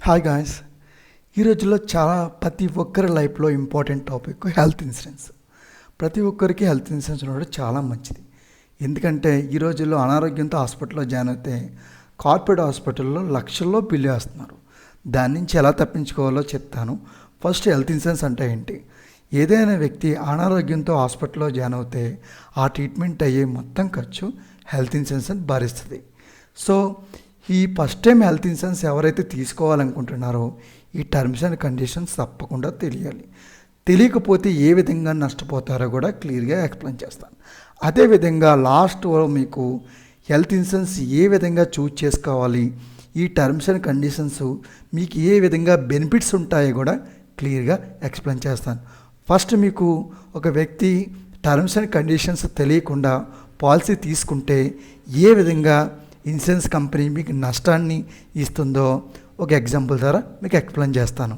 Hi guys, ఈ రోజుల్లో ప్రతి ఒక్కరి లైఫ్లో ఇంపార్టెంట్ టాపిక్ హెల్త్ ఇన్సూరెన్స్. ప్రతి ఒక్కరికి హెల్త్ ఇన్సూరెన్స్ ఉండడం చాలా మంచిది. ఎందుకంటే ఈ రోజుల్లో అనారోగ్యంతో హాస్పిటల్లో జాయిన్ అయితే కార్పొరేట్ హాస్పిటల్లో లక్షల్లో బిల్లు వేస్తున్నారు. దాని నుంచి ఎలా తప్పించుకోవాలో చెప్తాను. ఫస్ట్ హెల్త్ ఇన్సూరెన్స్ అంటే ఏంటి? ఏదైనా వ్యక్తి అనారోగ్యంతో హాస్పిటల్లో జాయిన్ అవుతే ఆ ట్రీట్మెంట్ అయ్యే మొత్తం ఖర్చు హెల్త్ ఇన్సూరెన్స్ అని భరిస్తుంది. సో ఈ ఫస్ట్ టైం హెల్త్ ఇన్సూరెన్స్ ఎవరైతే తీసుకోవాలనుకుంటున్నారో ఈ టర్మ్స్ అండ్ కండిషన్స్ తప్పకుండా తెలియాలి. తెలియకపోతే ఏ విధంగా నష్టపోతారో కూడా క్లియర్గా ఎక్స్ప్లెయిన్ చేస్తాను. అదేవిధంగా లాస్ట్లో మీకు హెల్త్ ఇన్సూరెన్స్ ఏ విధంగా చూజ్ చేసుకోవాలి, ఈ టర్మ్స్ అండ్ కండిషన్స్ మీకు ఏ విధంగా బెనిఫిట్స్ ఉంటాయో కూడా క్లియర్గా ఎక్స్ప్లెయిన్ చేస్తాను. ఫస్ట్ మీకు ఒక వ్యక్తి టర్మ్స్ అండ్ కండిషన్స్ తెలియకుండా పాలసీ తీసుకుంటే ఏ విధంగా ఇన్సూరెన్స్ కంపెనీ మీకు నష్టాన్ని ఇస్తుందో ఒక ఎగ్జాంపుల్ ద్వారా మీకు ఎక్స్ప్లెయిన్ చేస్తాను.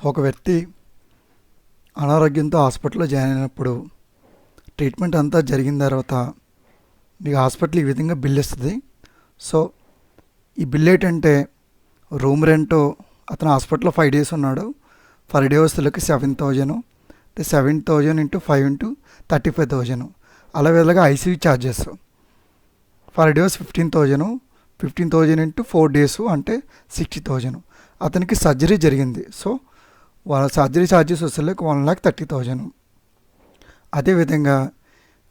ఒక వ్యక్తి అనారోగ్యంతో హాస్పిటల్లో జాయిన్ అయినప్పుడు ట్రీట్మెంట్ అంతా జరిగిన తర్వాత మీకు హాస్పిటల్ ఈ విధంగా బిల్ ఇస్తుంది. సో ఈ బిల్ ఏంటంటే రూమ్ రెంట్, అతను హాస్పిటల్లో 5 days ఉన్నాడు, 5 days 7,000, 7,000 × 5 × 35,000. అలాగే ఐసీయూ ఛార్జెస్ 5 days 15,000, 15,000 × 4 days అంటే 60,000. అతనికి సర్జరీ జరిగింది. సో వాళ్ళ సర్జరీ ఛార్జెస్ వస్తలేక 1,30,000. అదేవిధంగా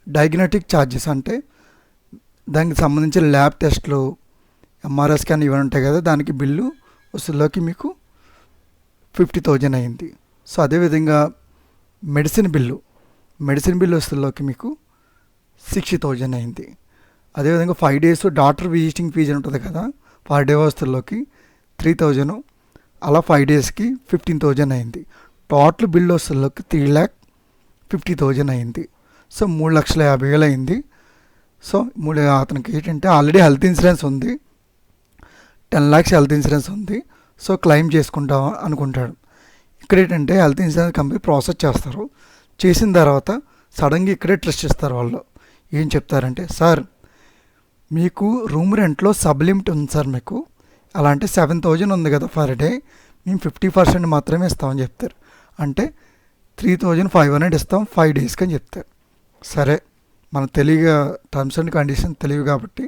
డయాగ్నోస్టిక్ ఛార్జెస్ అంటే దానికి సంబంధించిన ల్యాబ్ టెస్ట్లు, ఎంఆర్ఐ స్కాన్ ఇవన్నీ ఉంటాయి కదా, దానికి బిల్లు వస్తువులోకి మీకు 50,000 అయింది. సో అదేవిధంగా మెడిసిన్ బిల్లు వస్తువులోకి మీకు 60,000 అయింది. అదేవిధంగా 5 days డాక్టర్ విజిటింగ్ ఫీజు ఉంటుంది కదా, 5 days వస్తువులోకి 3,000, అలా 5 daysకి 15,000 అయింది. టోటల్ బిల్లు వస్తువులోకి 3,50,000 అయింది. సో 3,50,000 అయింది. సో అతనికి ఏంటంటే ఆల్రెడీ హెల్త్ ఇన్సూరెన్స్ ఉంది, 10 lakhs హెల్త్ ఇన్సూరెన్స్ ఉంది. సో క్లెయిమ్ చేసుకుంటాం అనుకుంటాడు. ఇక్కడ ఏంటంటే హెల్త్ ఇన్సూరెన్స్ కంపెనీ ప్రాసెస్ చేస్తారు. చేసిన తర్వాత సడన్గా ఇక్కడే ట్రస్ట్ ఇస్తారు. వాళ్ళు ఏం చెప్తారంటే, సార్ మీకు రూమ్ రెంట్లో సబ్లిమిట్ ఉంది సార్, మీకు అలా అంటే 7,000 ఉంది కదా పర్ డే, మేము 50% మాత్రమే ఇస్తామని చెప్తారు. అంటే 3,500 ఇస్తాం 5 daysకి అని చెప్తారు. సరే, మన తెలివిగా టర్మ్స్ అండ్ కండిషన్ తెలివి కాబట్టి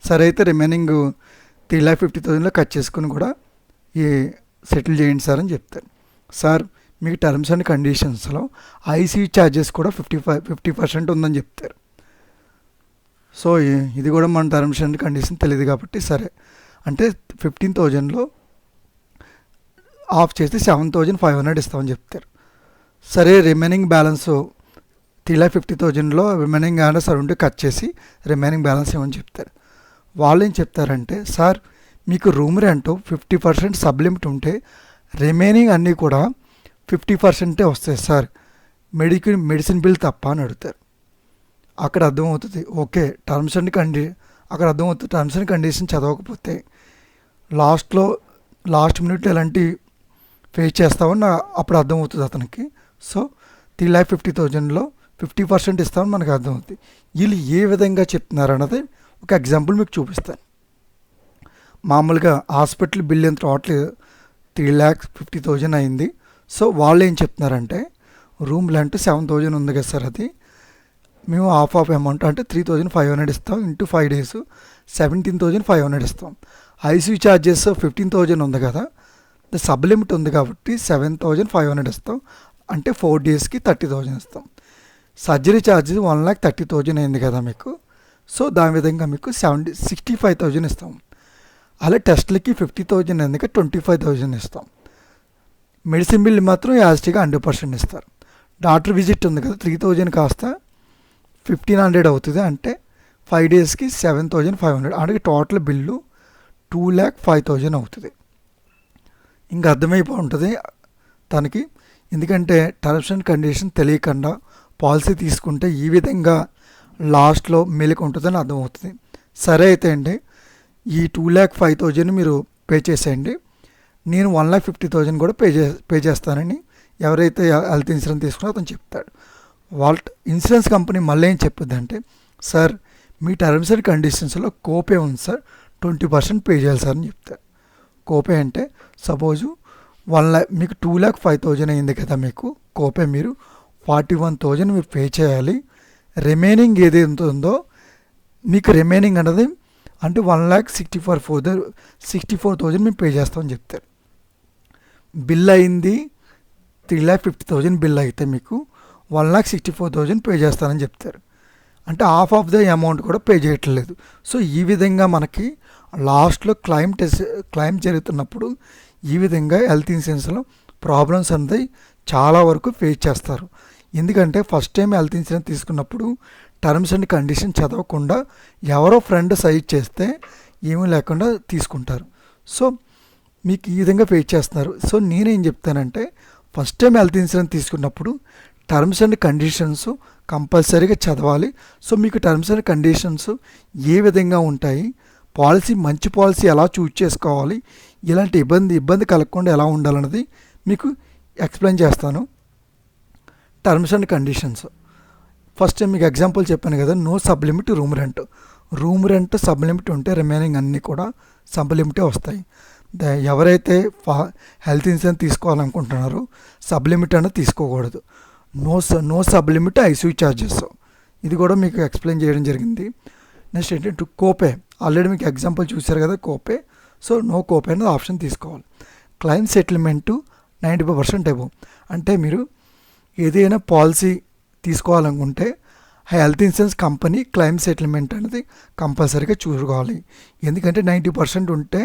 సరే అయితే రిమైనింగ్ 3,50,000లో కట్ చేసుకుని కూడా ఈ సెటిల్ చేయండి సార్ అని చెప్తారు. సార్ మీకు టర్మ్స్ అండ్ కండిషన్స్లో ఐసీయూ ఛార్జెస్ కూడా 50% ఉందని చెప్తారు. సో ఇది కూడా మన టర్మ్స్ అండ్ కండిషన్ తెలియదు కాబట్టి సరే అంటే 15,000లో ఆఫ్ చేసి 7,500 ఇస్తామని చెప్తారు. సరే రిమైనింగ్ బ్యాలెన్స్ 3,50,000లో రిమైనింగ్ ఆర్డర్స్ ఉంటే కట్ చేసి రిమైనింగ్ బ్యాలెన్స్ ఏమని చెప్తారు. వాళ్ళు ఏం చెప్తారంటే, సార్ మీకు రూమ్ రెంట్ 50% సబ్లిమిట్ ఉంటే రిమైనింగ్ అన్నీ కూడా 50% వస్తాయి సార్, మెడిసిన్ బిల్ తప్ప అని అడుగుతారు. అక్కడ అర్థమవుతుంది okay terms and terms and condition చదవకపోతే లాస్ట్ మినిట్లో ఎలాంటి ఫేస్ చేస్తామని అప్పుడు అర్థమవుతుంది అతనికి. సో 3,50,000లో 50% ఇస్తామని మనకు అర్థమవుతుంది. వీళ్ళు ఏ విధంగా చెప్తున్నారు అన్నది ఒక ఎగ్జాంపుల్ మీకు చూపిస్తాను. మామూలుగా హాస్పిటల్ బిల్ ఎంత టోటల్ 3,50,000 అయింది. సో వాళ్ళు ఏం చెప్తున్నారంటే, రూమ్ రెంట్ 7,000 ఉంది కదా సార్, అది మేము హాఫ్ అమౌంట్ అంటే 3,500 ఇస్తాం ఇంటూ 5 days 17,500 ఇస్తాం. ఐసీయూ ఛార్జెస్ 15,000 ఉంది కదా, సబ్లిమిట్ ఉంది కాబట్టి 7,500 ఇస్తాం, అంటే 4 daysకి 30,000 ఇస్తాం. సర్జరీ ఛార్జెస్ 1,30,000 అయింది కదా మీకు, సో దాని విధంగా మీకు 65,000 ఇస్తాం. అలా టెస్ట్లకి 50,000 అయింది, 25,000 ఇస్తాం. మెడిసిన్ బిల్ మాత్రం యాజిటీగా 100% ఇస్తారు. డాక్టర్ విజిట్ ఉంది కదా, 3,000 కాస్త 1,500 అవుతుంది, అంటే 5 daysకి 7,500, అంటే టోటల్ బిల్లు 2,05,000 అవుతుంది. ఇంకా అర్థమైపోయి ఉంటుంది తనకి. ఎందుకంటే టర్మ్స్ అండ్ కండిషన్ తెలియకుండా పాలసీ తీసుకుంటే ఈ విధంగా లాస్ట్లో మెలిక ఉంటుందని అర్థమవుతుంది. సరే అయితే అండి, ఈ 2,05,000 మీరు పే చేసేయండి, నేను 1,50,000 కూడా పే చేస్తానని ఎవరైతే హెల్త్ ఇన్సూరెన్స్ తీసుకున్నారో అతను చెప్తాడు. వాళ్ళ ఇన్సూరెన్స్ కంపెనీ మళ్ళీ ఏం చెప్పుద్ది అంటే, సార్ మీ టర్మ్స్ అండ్ కండిషన్స్లో కోపే ఉంది సార్, 20% పే చేయాలి సార్ అని చెప్తారు. కోపే అంటే సపోజు 1,00,000 మీకు 2,05,000 అయింది కదా, మీకు కోపే మీరు 41,000 మీరు పే చేయాలి. రిమైనింగ్ ఏదైతే ఉందో మీకు రిమైనింగ్ అన్నది అంటే 1,64,000 మేము పే చేస్తామని చెప్తారు. బిల్ అయింది 3,50,000 బిల్ అయితే మీకు 1,64,000 పే చేస్తానని చెప్తారు. అంటే హాఫ్ ఆఫ్ ద అమౌంట్ కూడా పే చేయట్లేదు. సో ఈ విధంగా మనకి లాస్ట్లో క్లైమ్ జరుగుతున్నప్పుడు ఈ విధంగా హెల్త్ ఇన్సూరెన్స్లో ప్రాబ్లమ్స్ అనేది చాలా వరకు ఫేస్ చేస్తారు. ఎందుకంటే ఫస్ట్ టైం హెల్త్ ఇన్సూరెన్స్ తీసుకున్నప్పుడు టర్మ్స్ అండ్ కండిషన్ చదవకుండా ఎవరో ఫ్రెండ్ సజెస్ట్ చేస్తే ఏమీ లేకుండా తీసుకుంటారు. సో మీకు ఈ విధంగా ఫేస్ చేస్తున్నారు. సో నేనేం చెప్తానంటే ఫస్ట్ టైం హెల్త్ ఇన్సూరెన్స్ తీసుకున్నప్పుడు టర్మ్స్ అండ్ కండిషన్స్ కంపల్సరీగా చదవాలి. సో మీకు టర్మ్స్ అండ్ కండిషన్స్ ఏ విధంగా ఉంటాయి, మంచి పాలసీ ఎలా చూజ్ చేసుకోవాలి, ఇలాంటి ఇబ్బంది కలగకుండా ఎలా ఉండాలన్నది మీకు ఎక్స్ప్లెయిన్ చేస్తాను. టర్మ్స్ అండ్ కండిషన్స్ ఫస్ట్ మీకు ఎగ్జాంపుల్ చెప్పాను కదా, no sub limit room rent sub limit ఉంటే రిమైనింగ్ అన్నీ కూడా సబ్ లిమిటే వస్తాయి. ఎవరైతే హెల్త్ ఇన్సూరెన్స్ తీసుకోవాలనుకుంటున్నారో సబ్ లిమిట్ అనేది తీసుకోకూడదు. No sub limit ICU charges, ఇది కూడా మీకు ఎక్స్ప్లెయిన్ చేయడం జరిగింది. నెక్స్ట్ ఏంటంటే కోపే, ఆల్రెడీ మీకు ఎగ్జాంపుల్ చూశారు కదా కోపే. సో నో కోపే అనేది ఆప్షన్ తీసుకోవాలి. క్లైమ్ సెటిల్మెంటు 95% అబోవ్, అంటే మీరు ఏదైనా పాలసీ తీసుకోవాలనుకుంటే health insurance company claim settlement అనేది కంపల్సరీగా చూసుకోవాలి. ఎందుకంటే 90% ఉంటే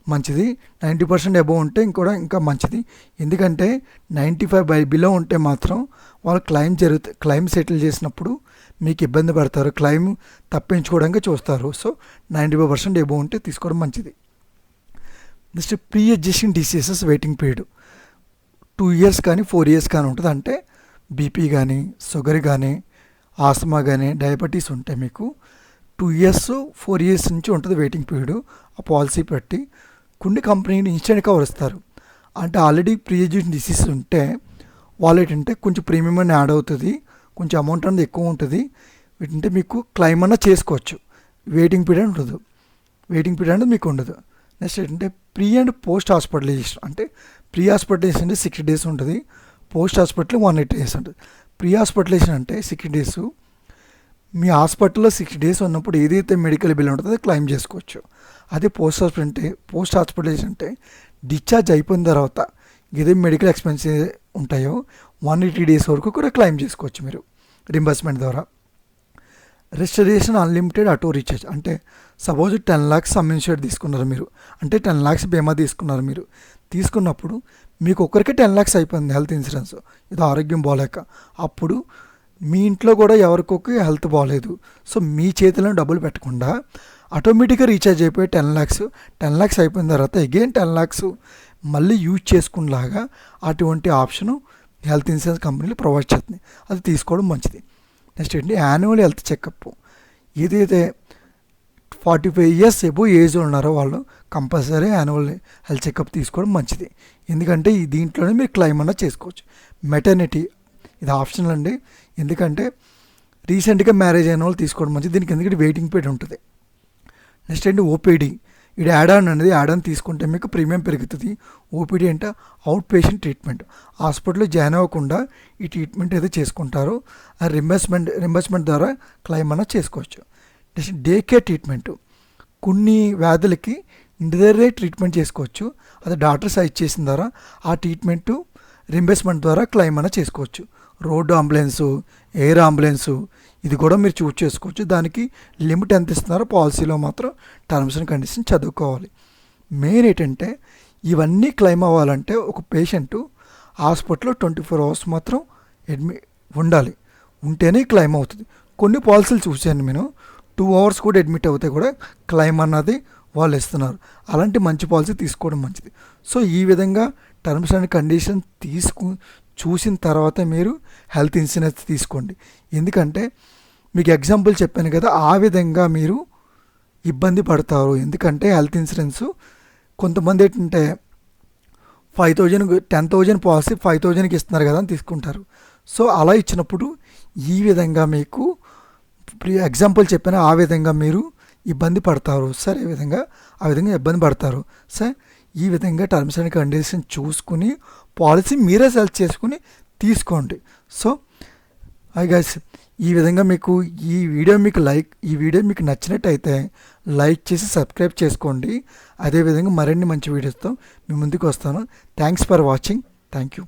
మంచిది, 90% అబోవ్ ఉంటే ఇంకా మంచిది. ఎందుకంటే 95 బిలో ఉంటే మాత్రం వాళ్ళు క్లైమ్ సెటిల్ చేసినప్పుడు మీకు ఇబ్బంది పడతారు, క్లైమ్ తప్పించుకోవడానికి చూస్తారు. సో 95% అబోవ్ ఉంటే తీసుకోవడం మంచిది. Next pre existing diseases waiting period 2 years కానీ 4 years కానీ ఉంటుంది. అంటే బీపీ కానీ షుగర్ కానీ ఆస్తమా కానీ డయాబెటీస్ ఉంటే మీకు 2 years 4 years నుంచి ఉంటుంది వెయిటింగ్ పీరియడ్. ఆ పాలసీ పెట్టి కొన్ని కంపెనీలు ఇన్స్టెంట్ కవర్ ఇస్తారు. అంటే ఆల్రెడీ ప్రీ ఎగ్జిస్టింగ్ డిసీజ్ ఉంటే వాళ్ళు ఏంటంటే కొంచెం ప్రీమియం అని యాడ్ అవుతుంది, కొంచెం అమౌంట్ అనేది ఎక్కువ ఉంటుంది. వీటంటే మీకు క్లైమ్ అన్న చేసుకోవచ్చు, వెయిటింగ్ పీరియడ్ ఉండదు, వెయిటింగ్ పీరియడ్ అనేది మీకు ఉండదు. నెక్స్ట్ ఏంటంటే ప్రీ అండ్ పోస్ట్ హాస్పిటలైజేషన్, అంటే ప్రీ హాస్పిటలైజేషన్ అంటే 60 days ఉంటుంది, పోస్ట్ హాస్పిటల్ 180 days ఉంటుంది. ప్రీ హాస్పిటలైజేషన్ అంటే 60 days, మీ హాస్పిటల్లో 60 days ఉన్నప్పుడు ఏదైతే మెడికల్ బిల్ ఉంటుందో క్లెయిమ్ చేసుకోవచ్చు. అదే పోస్ట్ హాస్పిటలైజేషన్ అంటే డిశ్చార్జ్ అయిపోయిన తర్వాత ఏదైతే మెడికల్ ఎక్స్పెన్సెస్ ఉంటాయో 180 days వరకు కూడా క్లెయిమ్ చేసుకోవచ్చు మీరు రింబర్స్మెంట్ ద్వారా. రెస్టరేషన్ అన్లిమిటెడ్ ఆటో రీఛార్జ్, అంటే సపోజ్ 10 lakhs సమ్ ఇన్సూరెడ్ తీసుకున్నారు మీరు, అంటే 10 lakhs బీమా తీసుకున్నారు మీరు. తీసుకున్నప్పుడు మీకు ఒక్కరికి 10 lakhs అయిపోయింది హెల్త్ ఇన్సూరెన్స్, ఇది ఆరోగ్యం బాగాలేక. అప్పుడు మీ ఇంట్లో కూడా ఎవరికొక హెల్త్ బాగాలేదు, సో మీ చేతిలో డబ్బులు పెట్టకుండా ఆటోమేటిక్గా రీఛార్జ్ అయిపోయి 10 lakhs అయిపోయిన తర్వాత అగైన్ 10 lakhs మళ్ళీ యూజ్ చేసుకునేలాగా అటువంటి ఆప్షను హెల్త్ ఇన్సూరెన్స్ కంపెనీలు ప్రొవైడ్ చేస్తుంది. అది తీసుకోవడం మంచిది. నెక్స్ట్ ఏంటి యాన్యువల్ హెల్త్ చెకప్, ఏదైతే 45 years ఎబో ఏజ్ ఉన్నారో వాళ్ళు కంపల్సరీ యాన్యువల్ హెల్త్ చెకప్ తీసుకోవడం మంచిది. ఎందుకంటే దీంట్లోనే మీరు క్లెయిమ్ అన్న చేసుకోవచ్చు. మెటర్నిటీ ఇది ఆప్షనల్ అండి, ఎందుకంటే రీసెంట్గా మ్యారేజ్ అయిన వాళ్ళు తీసుకోవడం మంచిది, దీనికి ఎందుకంటే వెయిటింగ్ పీరియడ్ ఉంటుంది. నెక్స్ట్ ఏంటి ఓపీడీ, ఇది యాడ్ ఆన్ తీసుకుంటే మీకు ప్రీమియం పెరుగుతుంది. ఓపీడీ అంటే అవుట్ పేషెంట్ ట్రీట్మెంట్, హాస్పిటల్లో జాయిన్ అవ్వకుండా ఈ ట్రీట్మెంట్ ఏదో చేసుకుంటారో ఆ రింబర్స్మెంట్ ద్వారా క్లెయిమ్ అన్న చేసుకోవచ్చు. నెక్స్ట్ డే కేర్ ట్రీట్మెంట్, కొన్ని వ్యాధులకి ఇంటి దగ్గరే ట్రీట్మెంట్ చేసుకోవచ్చు, అది డాక్టర్ సజెస్ట్ చేసిన ద్వారా ఆ ట్రీట్మెంటు రింబర్స్మెంట్ ద్వారా క్లెయిమ్ అన్న చేసుకోవచ్చు. రోడ్డు అంబులెన్సు, ఎయిర్ అంబులెన్సు, ఇది కూడా మీరు చూస్ చేసుకోవచ్చు. దానికి లిమిట్ ఎంత ఇస్తున్నారో పాలసీలో మాత్రం టర్మ్స్ అండ్ కండిషన్ చదువుకోవాలి. మెయిన్ ఏంటంటే ఇవన్నీ క్లెయిమ్ అవ్వాలంటే ఒక పేషెంటు హాస్పిటల్లో 24 hours మాత్రం ఉండాలి, ఉంటేనే క్లెయిమ్ అవుతుంది. కొన్ని పాలసీలు చూశాను నేను 2 hours కూడా అడ్మిట్ అవుతే కూడా క్లెయిమ్ అన్నది వాళ్ళు ఇస్తున్నారు. అలాంటి మంచి పాలసీ తీసుకోవడం మంచిది. సో ఈ విధంగా టర్మ్స్ అండ్ కండిషన్ చూసిన తర్వాత మీరు హెల్త్ ఇన్సూరెన్స్ తీసుకోండి. ఎందుకంటే మీకు ఎగ్జాంపుల్ చెప్పాను కదా, ఆ విధంగా మీరు ఇబ్బంది పడతారు. ఎందుకంటే హెల్త్ ఇన్సూరెన్స్ కొంతమంది ఏంటంటే 10,000 పాలసీ 5,000కి ఇస్తున్నారు కదా అని తీసుకుంటారు. సో అలా ఇచ్చినప్పుడు ఈ విధంగా మీకు ఇప్పుడు ఎగ్జాంపుల్ చెప్పిన ఆ విధంగా మీరు ఇబ్బంది పడతారు సార్. ఆ విధంగా ఇబ్బంది పడతారు సార్. ఈ విధంగా టర్మ్స్ అండ్ కండిషన్ చూసుకుని పాలసీ మీరే సెలెక్ట్ చేసుకుని తీసుకోండి. సో గైస్, ఈ విధంగా మీకు ఈ వీడియో మీకు నచ్చినట్టయితే లైక్ చేసి సబ్స్క్రైబ్ చేసుకోండి. అదేవిధంగా మరిన్ని మంచి వీడియోస్తో మీ ముందుకు వస్తాను. Thanks for watching. Thank you.